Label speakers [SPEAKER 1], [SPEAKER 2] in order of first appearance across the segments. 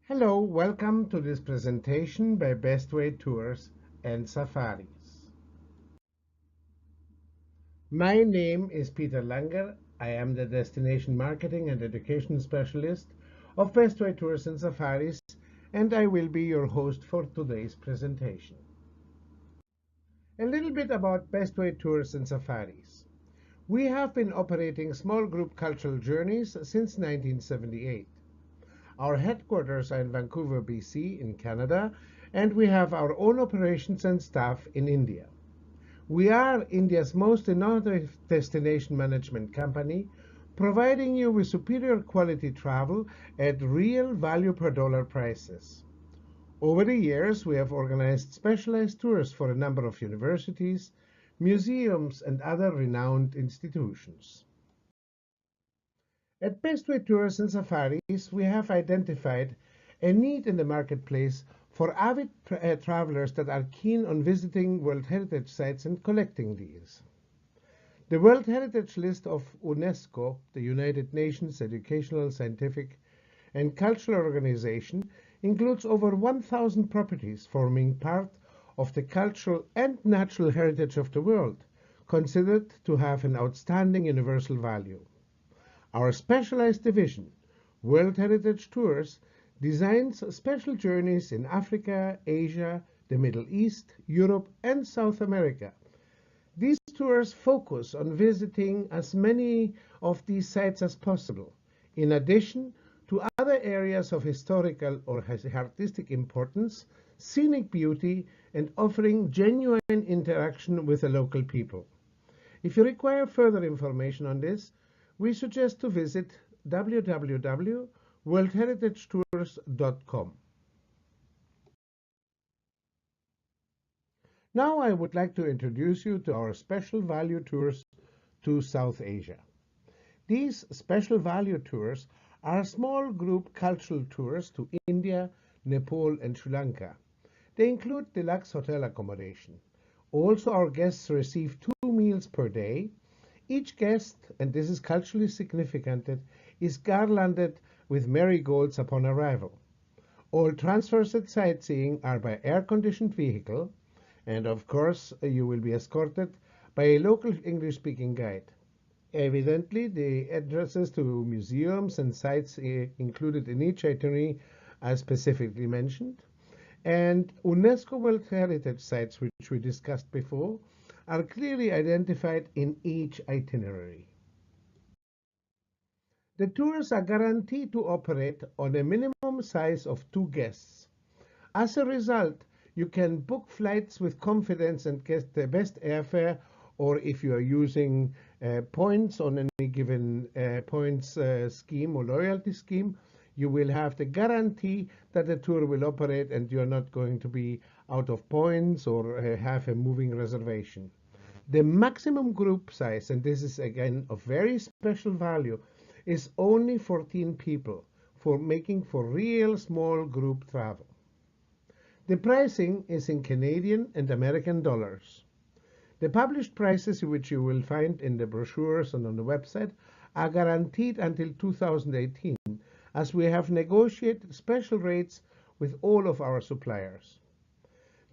[SPEAKER 1] Hello, welcome to this presentation by Bestway Tours and Safaris. My name is Peter Langer. I am the Destination Marketing and Education Specialist of Bestway Tours and Safaris, and I will be your host for today's presentation. A little bit about Bestway Tours and Safaris. We have been operating small group cultural journeys since 1978. Our headquarters are in Vancouver, BC, in Canada, and we have our own operations and staff in India. We are India's most innovative destination management company, providing you with superior quality travel at real value per dollar prices. Over the years, we have organized specialized tours for a number of universities, museums, and other renowned institutions. At Bestway Tours and Safaris, we have identified a need in the marketplace for avid travelers that are keen on visiting World Heritage sites and collecting these. The World Heritage List of UNESCO, the United Nations Educational, Scientific, and Cultural Organization, includes over 1,000 properties forming part of the cultural and natural heritage of the world, considered to have an outstanding universal value. Our specialized division, World Heritage Tours, designs special journeys in Africa, Asia, the Middle East, Europe, and South America. These tours focus on visiting as many of these sites as possible, in addition to other areas of historical or artistic importance, scenic beauty, and offering genuine interaction with the local people. If you require further information on this, we suggest to visit www.worldheritagetours.com. Now I would like to introduce you to our special value tours to South Asia. These special value tours are small group cultural tours to India, Nepal, and Sri Lanka. They include deluxe hotel accommodation. Also, our guests receive 2 meals per day. Each guest, and this is culturally significant, is garlanded with marigolds upon arrival. All transfers at sightseeing are by air-conditioned vehicle, and of course you will be escorted by a local English-speaking guide. Evidently, the addresses to museums and sites included in each itinerary are specifically mentioned, and UNESCO World Heritage Sites, which we discussed before, are clearly identified in each itinerary. The tours are guaranteed to operate on a minimum size of 2 guests. As a result, you can book flights with confidence and get the best airfare, or if you are using points on any given points scheme or loyalty scheme, you will have the guarantee that the tour will operate and you're not going to be out of points or have a moving reservation. The maximum group size, and this is again of very special value, is only 14 people for making for real small group travel. The pricing is in Canadian and American dollars. The published prices, which you will find in the brochures and on the website, are guaranteed until 2018, as we have negotiated special rates with all of our suppliers.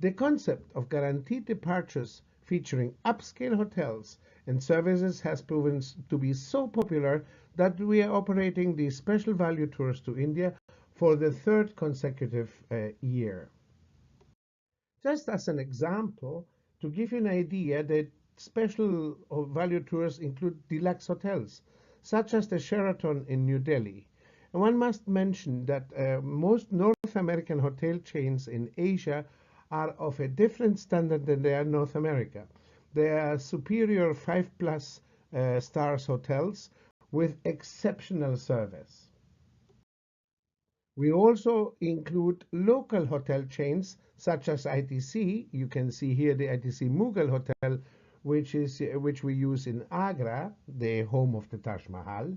[SPEAKER 1] The concept of guaranteed departures featuring upscale hotels and services has proven to be so popular that we are operating these special value tours to India for the third consecutive year. Just as an example, to give you an idea, the special value tours include deluxe hotels, such as the Sheraton in New Delhi. And one must mention that most North American hotel chains in Asia are of a different standard than they are in North America. They are superior 5+ stars hotels with exceptional service. We also include local hotel chains such as ITC. You can see here the ITC Mughal Hotel, which we use in Agra, the home of the Taj Mahal,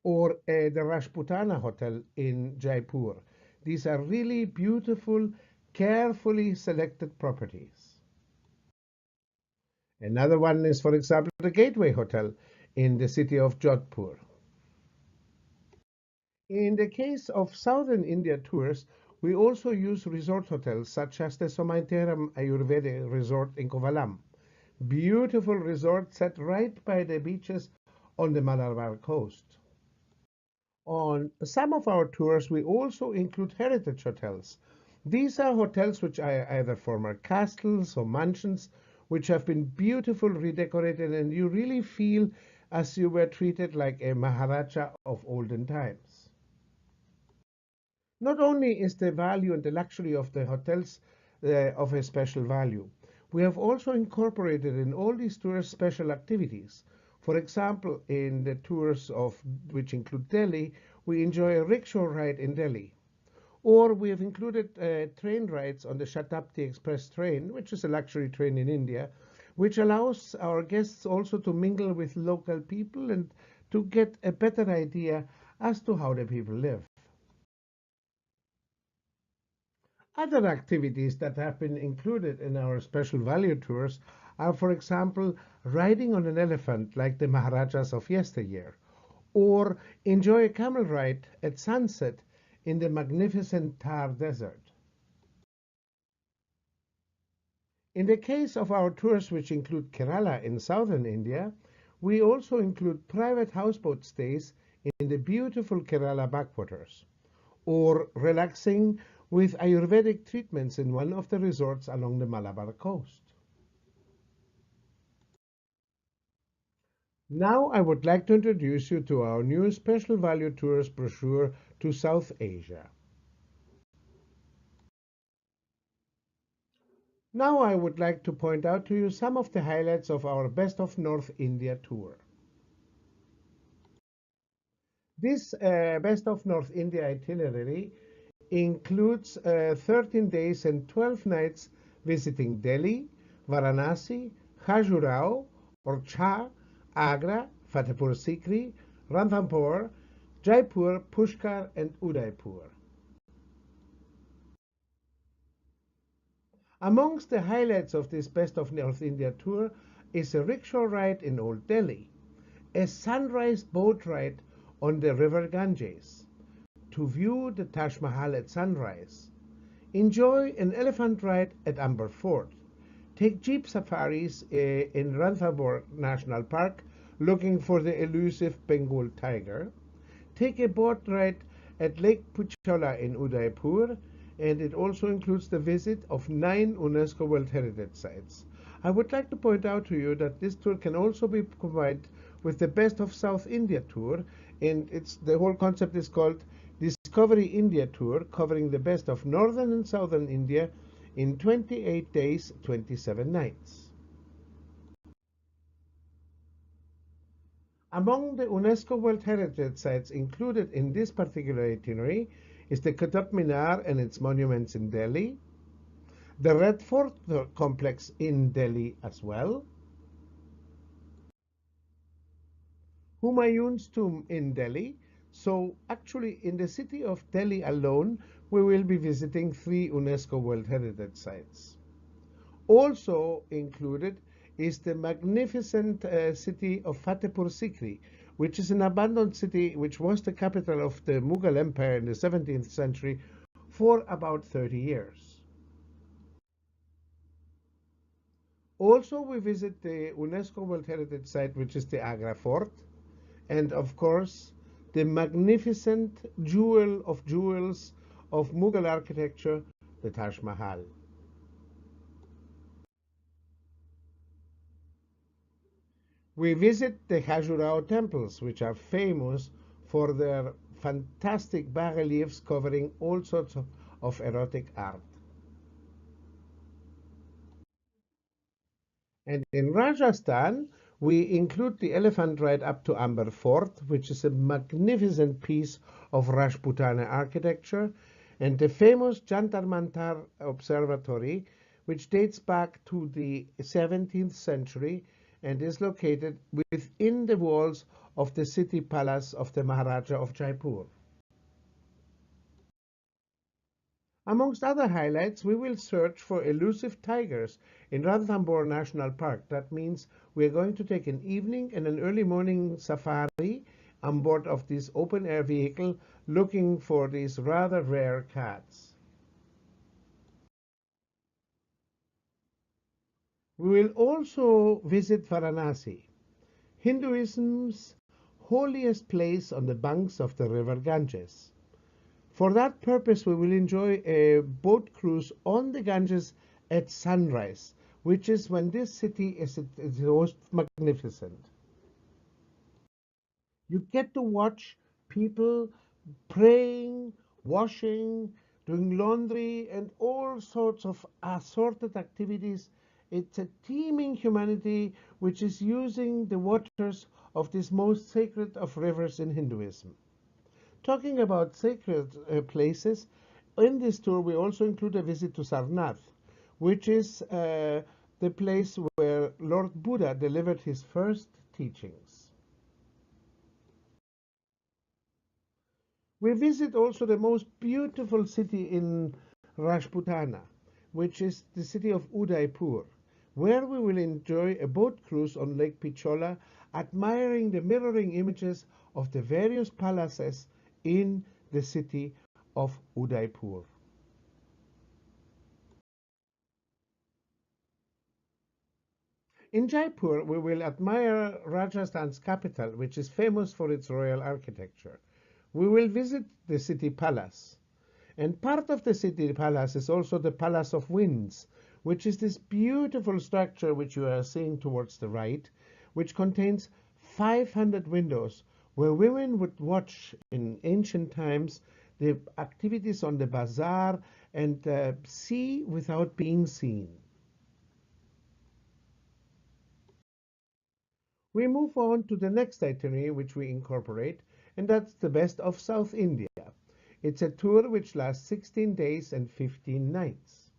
[SPEAKER 1] or the Rajputana Hotel in Jaipur. These are really beautiful, carefully selected properties. Another one is, for example, the Gateway Hotel in the city of Jodhpur. In the case of Southern India tours, we also use resort hotels such as the Somaiteram Ayurveda Resort in Kovalam. Beautiful resort set right by the beaches on the Malabar coast. On some of our tours, we also include heritage hotels. These are hotels which are either former castles or mansions which have been beautifully redecorated, and you really feel as you were treated like a Maharaja of olden times. Not only is the value and the luxury of the hotels of a special value, we have also incorporated in all these tours special activities. For example, in the tours of which include Delhi, we enjoy a rickshaw ride in Delhi. Or we have included train rides on the Shatabdi Express train, which is a luxury train in India, which allows our guests also to mingle with local people and to get a better idea as to how the people live. Other activities that have been included in our special value tours are, for example, riding on an elephant like the Maharajas of yesteryear, or enjoy a camel ride at sunset in the magnificent Thar Desert. In the case of our tours, which include Kerala in southern India, we also include private houseboat stays in the beautiful Kerala backwaters, or relaxing with Ayurvedic treatments in one of the resorts along the Malabar coast. Now I would like to introduce you to our new special value tours brochure to South Asia. Now I would like to point out to you some of the highlights of our Best of North India tour. This Best of North India itinerary includes 13 days and 12 nights visiting Delhi, Varanasi, Khajuraho, Orchha, Agra, Fatehpur Sikri, Ranthambore, Jaipur, Pushkar, and Udaipur. Amongst the highlights of this Best of North India tour is a rickshaw ride in Old Delhi, a sunrise boat ride on the river Ganges, to view the Taj Mahal at sunrise, enjoy an elephant ride at Amber Fort, take jeep safaris in Ranthambore National Park looking for the elusive Bengal tiger, take a boat ride at Lake Pichola in Udaipur, and it also includes the visit of 9 UNESCO World Heritage Sites. I would like to point out to you that this tour can also be combined with the Best of South India tour, and the whole concept is called Discovery India Tour, covering the best of northern and southern India in 28 days, 27 nights. Among the UNESCO World Heritage Sites included in this particular itinerary is the Qutb Minar and its monuments in Delhi, the Red Fort complex in Delhi as well, Humayun's tomb in Delhi. So actually in the city of Delhi alone, we will be visiting 3 UNESCO World Heritage Sites. Also included is the magnificent city of Fatehpur Sikri, which is an abandoned city which was the capital of the Mughal Empire in the 17th century for about 30 years. Also, we visit the UNESCO World Heritage Site, which is the Agra Fort, and of course, the magnificent jewel of jewels of Mughal architecture, the Taj Mahal. We visit the Khajuraho temples, which are famous for their fantastic bas-reliefs covering all sorts of erotic art. And in Rajasthan, we include the elephant ride up to Amber Fort, which is a magnificent piece of Rajputana architecture, and the famous Jantar Mantar Observatory, which dates back to the 17th century and is located within the walls of the city palace of the Maharaja of Jaipur. Amongst other highlights, we will search for elusive tigers in Ranthambore National Park. That means we're going to take an evening and an early morning safari on board of this open-air vehicle looking for these rather rare cats. We will also visit Varanasi, Hinduism's holiest place on the banks of the river Ganges. For that purpose, we will enjoy a boat cruise on the Ganges at sunrise, which is when this city is at its most magnificent. You get to watch people praying, washing, doing laundry, and all sorts of assorted activities. It's a teeming humanity which is using the waters of this most sacred of rivers in Hinduism. Talking about sacred places, in this tour we also include a visit to Sarnath, which is the place where Lord Buddha delivered his first teachings. We visit also the most beautiful city in Rajputana, which is the city of Udaipur, where we will enjoy a boat cruise on Lake Pichola, admiring the mirroring images of the various palaces in the city of Udaipur. In Jaipur, we will admire Rajasthan's capital, which is famous for its royal architecture. We will visit the city palace. And part of the city palace is also the Palace of Winds, which is this beautiful structure which you are seeing towards the right, which contains 500 windows where women would watch in ancient times the activities on the bazaar and see without being seen. We move on to the next itinerary which we incorporate, and that's the Best of South India. It's a tour which lasts 16 days and 15 nights.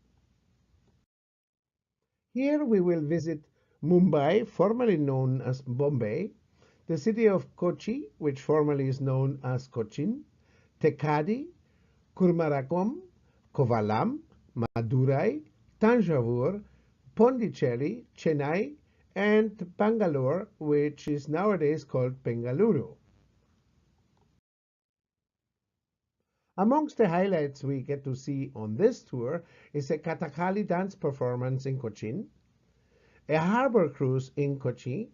[SPEAKER 1] Here we will visit Mumbai, formerly known as Bombay, the city of Kochi, which formerly is known as Cochin, Tekadi, Kurmarakom, Kovalam, Madurai, Tanjavur, Pondicherry, Chennai, and Bangalore, which is nowadays called Bengaluru. Amongst the highlights we get to see on this tour is a Kathakali dance performance in Cochin, a harbor cruise in Kochi,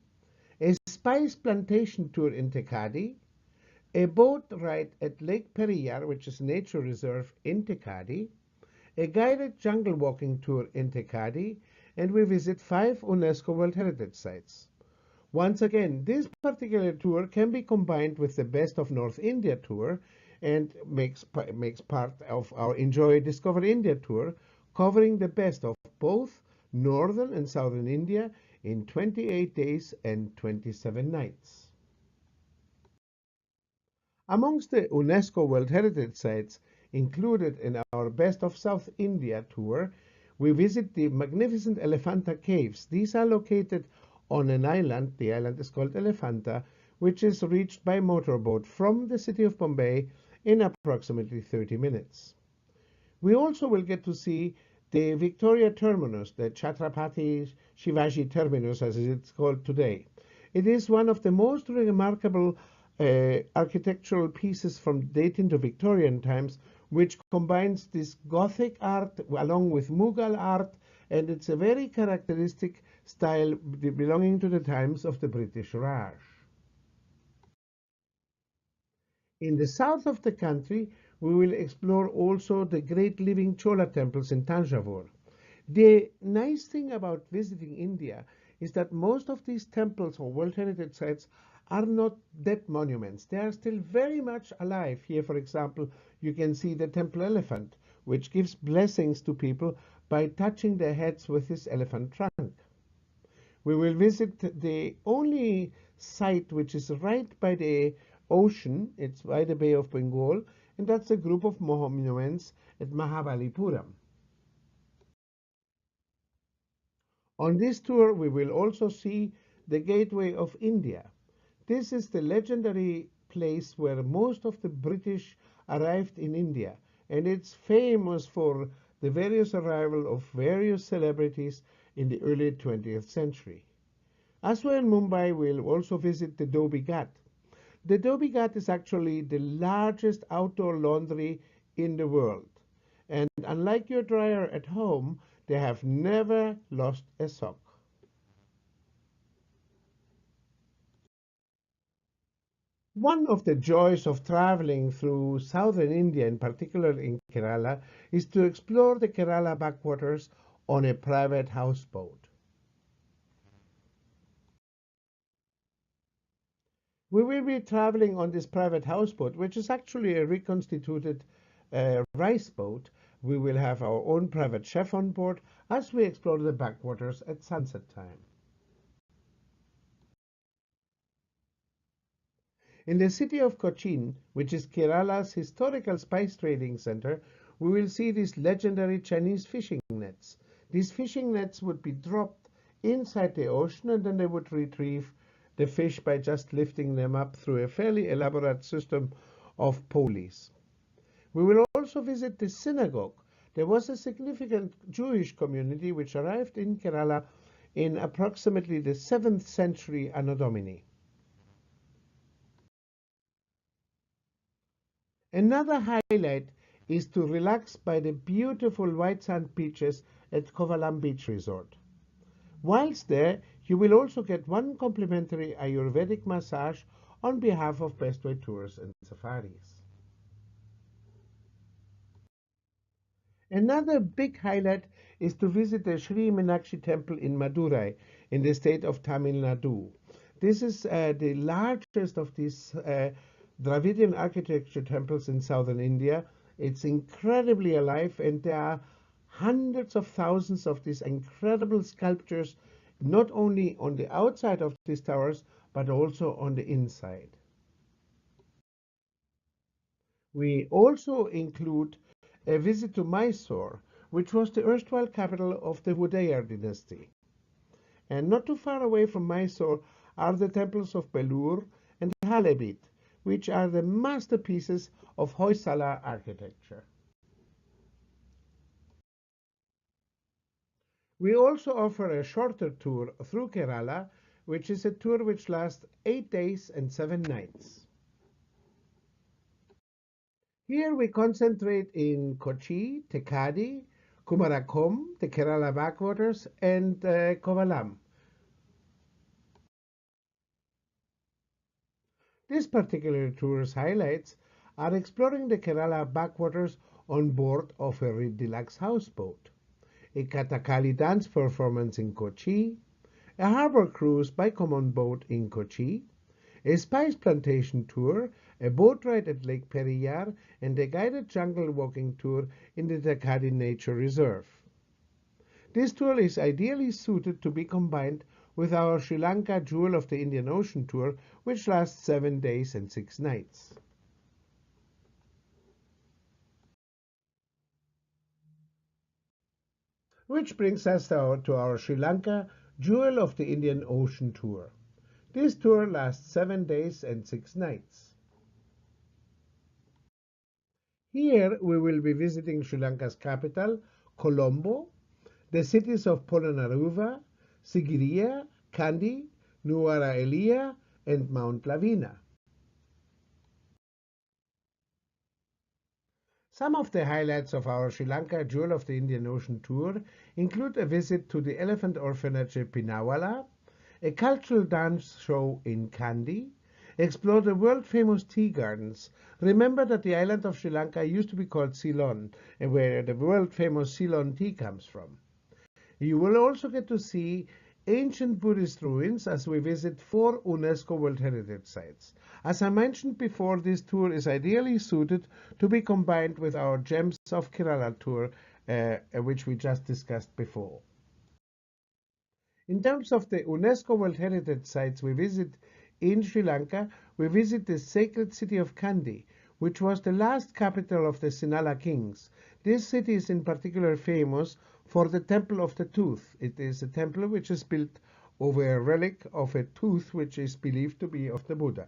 [SPEAKER 1] a spice plantation tour in Tekadi, a boat ride at Lake Periyar, which is a nature reserve in Tekadi, a guided jungle walking tour in Tekadi, and we visit 5 UNESCO World Heritage Sites. Once again, this particular tour can be combined with the Best of North India tour and makes part of our Enjoy Discover India tour, covering the best of both northern and southern India in 28 days and 27 nights. Amongst the UNESCO World Heritage Sites included in our Best of South India tour, we visit the magnificent Elephanta Caves. These are located on an island. The island is called Elephanta, which is reached by motorboat from the city of Bombay in approximately 30 minutes. We also will get to see the Victoria Terminus, the Chhatrapati Shivaji Terminus as it's called today. It is one of the most remarkable architectural pieces from dating to Victorian times, which combines this Gothic art along with Mughal art, and it's a very characteristic style belonging to the times of the British Raj. In the south of the country, we will explore also the great living Chola temples in Tanjavur. The nice thing about visiting India is that most of these temples or World Heritage Sites are not dead monuments. They are still very much alive. Here, for example, you can see the temple elephant, which gives blessings to people by touching their heads with his elephant trunk. We will visit the only site which is right by the ocean. It's by the Bay of Bengal, and that's a group of monuments at Mahabalipuram. On this tour, we will also see the Gateway of India. This is the legendary place where most of the British arrived in India, and it's famous for the various arrival of various celebrities in the early 20th century. As well in Mumbai, we'll also visit the Dhobi Ghat. The Dhobi Ghat is actually the largest outdoor laundry in the world. And unlike your dryer at home, they have never lost a sock. One of the joys of traveling through southern India, in particular in Kerala, is to explore the Kerala backwaters on a private houseboat. We will be traveling on this private houseboat, which is actually a reconstituted rice boat. We will have our own private chef on board as we explore the backwaters at sunset time. In the city of Cochin, which is Kerala's historical spice trading center, we will see these legendary Chinese fishing nets. These fishing nets would be dropped inside the ocean and then they would retrieve the fish by just lifting them up through a fairly elaborate system of pulleys. We will also visit the synagogue. There was a significant Jewish community which arrived in Kerala in approximately the 7th century Anno Domini. Another highlight is to relax by the beautiful white sand beaches at Kovalam Beach Resort. Whilst there, you will also get one complimentary Ayurvedic massage on behalf of Bestway Tours and Safaris. Another big highlight is to visit the Sri Meenakshi Temple in Madurai in the state of Tamil Nadu. This is the largest of these Dravidian architecture temples in southern India. It's incredibly alive, and there are hundreds of thousands of these incredible sculptures, not only on the outside of these towers, but also on the inside. We also include a visit to Mysore, which was the erstwhile capital of the Wadayar dynasty. And not too far away from Mysore are the temples of Belur and Halebit, which are the masterpieces of Hoysala architecture. We also offer a shorter tour through Kerala, which is a tour which lasts 8 days and 7 nights. Here we concentrate in Kochi, Tekadi, Kumarakom, the Kerala backwaters, and Kovalam. This particular tour's highlights are exploring the Kerala backwaters on board of a deluxe houseboat, a Kathakali dance performance in Kochi, a harbor cruise by common boat in Kochi, a spice plantation tour, a boat ride at Lake Periyar, and a guided jungle walking tour in the Takadi Nature Reserve. This tour is ideally suited to be combined with our Sri Lanka Jewel of the Indian Ocean tour, which lasts 7 days and 6 nights. Which brings us to our Sri Lanka Jewel of the Indian Ocean tour. This tour lasts 7 days and 6 nights. Here we will be visiting Sri Lanka's capital, Colombo, the cities of Polonnaruwa, Sigiriya, Kandy, Nuwara Eliya, and Mount Lavina. Some of the highlights of our Sri Lanka Jewel of the Indian Ocean tour include a visit to the elephant orphanage at Pinawala, a cultural dance show in Kandy, explore the world-famous tea gardens. Remember that the island of Sri Lanka used to be called Ceylon, and where the world-famous Ceylon tea comes from. You will also get to see ancient Buddhist ruins as we visit 4 UNESCO World Heritage Sites. As I mentioned before, this tour is ideally suited to be combined with our Gems of Kerala tour, which we just discussed before. In terms of the UNESCO World Heritage Sites we visit in Sri Lanka, we visit the sacred city of Kandy, which was the last capital of the Sinhala kings. This city is in particular famous for the Temple of the Tooth. It is a temple which is built over a relic of a tooth which is believed to be of the Buddha.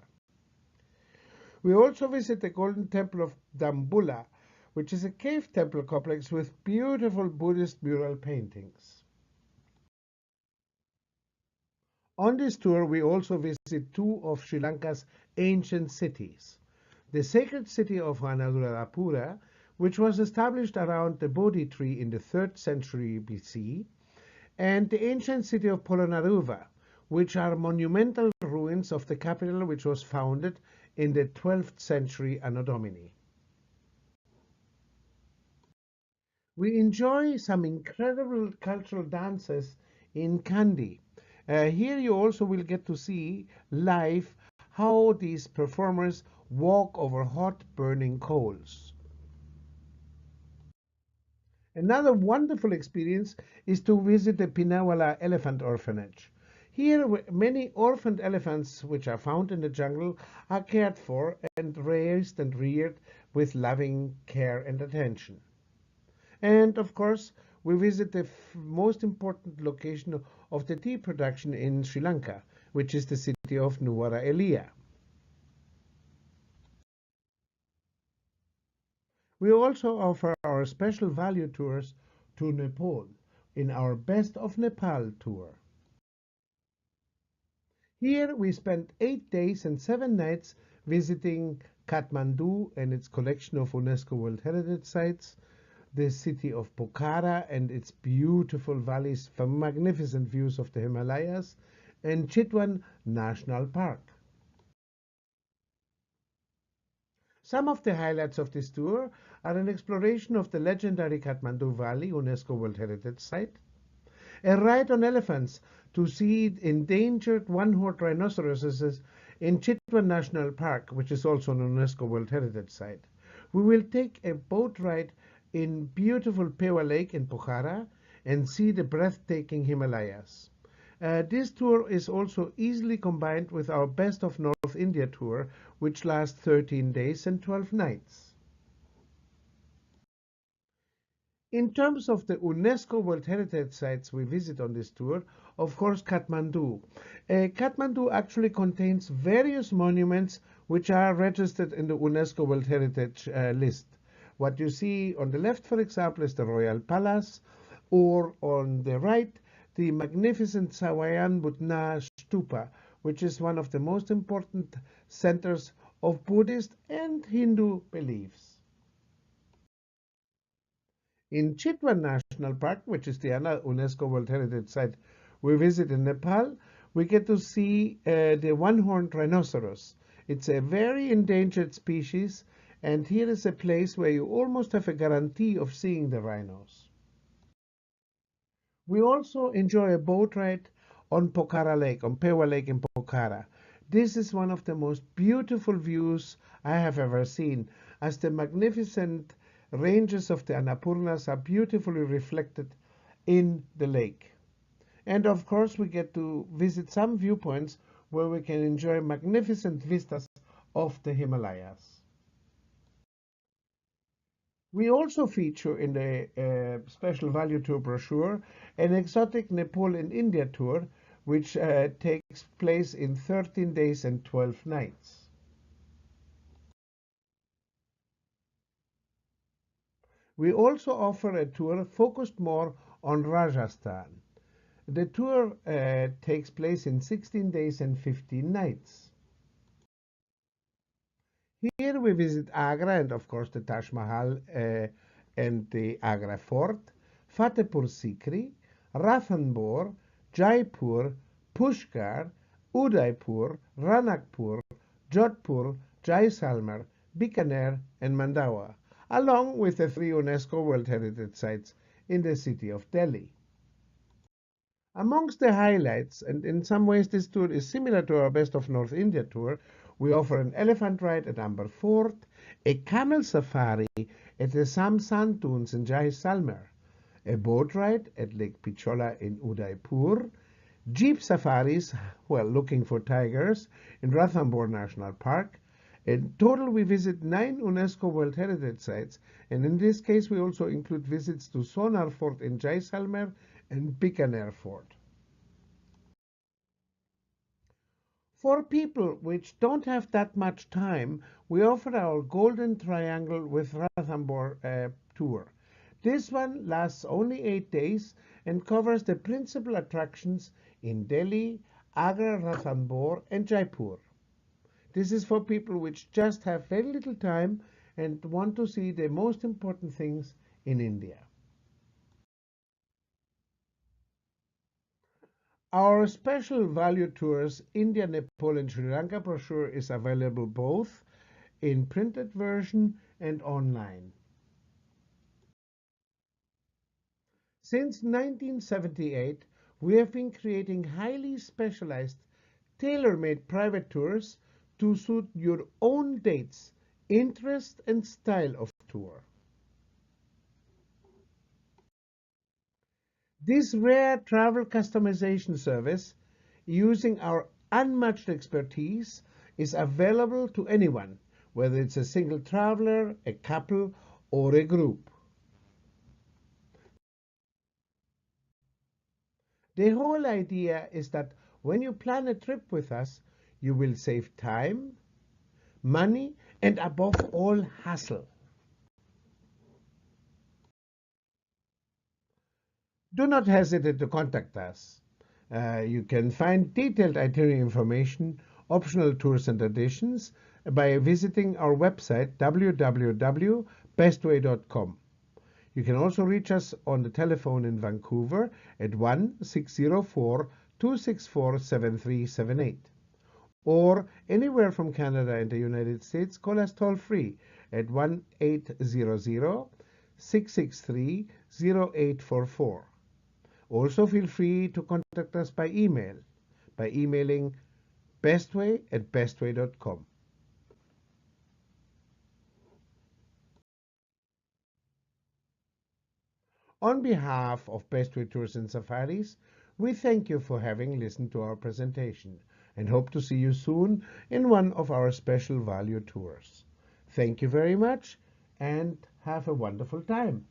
[SPEAKER 1] We also visit the Golden Temple of Dambulla, which is a cave temple complex with beautiful Buddhist mural paintings. On this tour, we also visit 2 of Sri Lanka's ancient cities. The sacred city of Anuradhapura, which was established around the Bodhi tree in the 3rd century BC, and the ancient city of Polonnaruwa, which are monumental ruins of the capital which was founded in the 12th century Anno Domini. We enjoy some incredible cultural dances in Kandy. Here you also will get to see live how these performers walk over hot burning coals. Another wonderful experience is to visit the Pinawala Elephant Orphanage. Here, many orphaned elephants which are found in the jungle are cared for and raised and reared with loving care and attention. And of course, we visit the most important location of the tea production in Sri Lanka, which is the city of Nuwara Eliya. We also offer our special value tours to Nepal in our Best of Nepal tour. Here we spent 8 days and 7 nights visiting Kathmandu and its collection of UNESCO World Heritage Sites, the city of Pokhara and its beautiful valleys for magnificent views of the Himalayas, and Chitwan National Park. Some of the highlights of this tour are an exploration of the legendary Kathmandu Valley, UNESCO World Heritage Site, a ride on elephants to see endangered one-horned rhinoceroses in Chitwan National Park, which is also an UNESCO World Heritage Site. We will take a boat ride in beautiful Pewa Lake in Pokhara and see the breathtaking Himalayas. This tour is also easily combined with our Best of North India tour, which lasts 13 days and 12 nights. In terms of the UNESCO World Heritage Sites we visit on this tour, of course, Kathmandu. Kathmandu actually contains various monuments which are registered in the UNESCO World Heritage list. What you see on the left, for example, is the Royal Palace, or on the right, the magnificent Sawayan Bhutna Stupa, which is one of the most important centers of Buddhist and Hindu beliefs. In Chitwan National Park, which is the UNESCO World Heritage Site we visit in Nepal, we get to see the one-horned rhinoceros. It's a very endangered species, and here is a place where you almost have a guarantee of seeing the rhinos. We also enjoy a boat ride on Pokhara Lake, on Pewa Lake in Pokhara. This is one of the most beautiful views I have ever seen, as the magnificent ranges of the Annapurnas are beautifully reflected in the lake. And of course, we get to visit some viewpoints where we can enjoy magnificent vistas of the Himalayas. We also feature in the special value tour brochure an exotic Nepal and India tour, which takes place in 13 days and 12 nights. We also offer a tour focused more on Rajasthan. The tour takes place in 16 days and 15 nights. Here we visit Agra and, of course, the Taj Mahal and the Agra Fort, Fatehpur Sikri, Ranthambore, Jaipur, Pushkar, Udaipur, Ranakpur, Jodhpur, Jaisalmer, Bikaner, and Mandawa, along with the 3 UNESCO World Heritage Sites in the city of Delhi. Amongst the highlights, and in some ways this tour is similar to our Best of North India tour, we offer an elephant ride at Amber Fort, a camel safari at the Samsan Dunes in Jaisalmer, a boat ride at Lake Pichola in Udaipur, jeep safaris, well, looking for tigers, in Ranthambore National Park. In total, we visit 9 UNESCO World Heritage Sites, and in this case, we also include visits to Sonar Fort in Jaisalmer and Bikaner Fort. For people which don't have that much time, we offer our Golden Triangle with Ranthambore tour. This one lasts only 8 days and covers the principal attractions in Delhi, Agra, Ranthambore, and Jaipur. This is for people which just have very little time and want to see the most important things in India. Our special value tours India, Nepal and Sri Lanka brochure is available both in printed version and online. Since 1978, we have been creating highly specialized, tailor-made private tours to suit your own dates, interest and style of tour. This rare travel customization service, using our unmatched expertise, is available to anyone, whether it's a single traveler, a couple, or a group. The whole idea is that when you plan a trip with us, you will save time, money, and above all, hassle. Do not hesitate to contact us. You can find detailed itinerary information, optional tours and additions by visiting our website www.bestway.com. You can also reach us on the telephone in Vancouver at 1-604-264-7378. Or anywhere from Canada and the United States, call us toll free at 1-800-663-0844. Also feel free to contact us by email by emailing bestway@bestway.com. On behalf of Bestway Tours and Safaris, we thank you for having listened to our presentation and hope to see you soon in one of our special value tours. Thank you very much and have a wonderful time.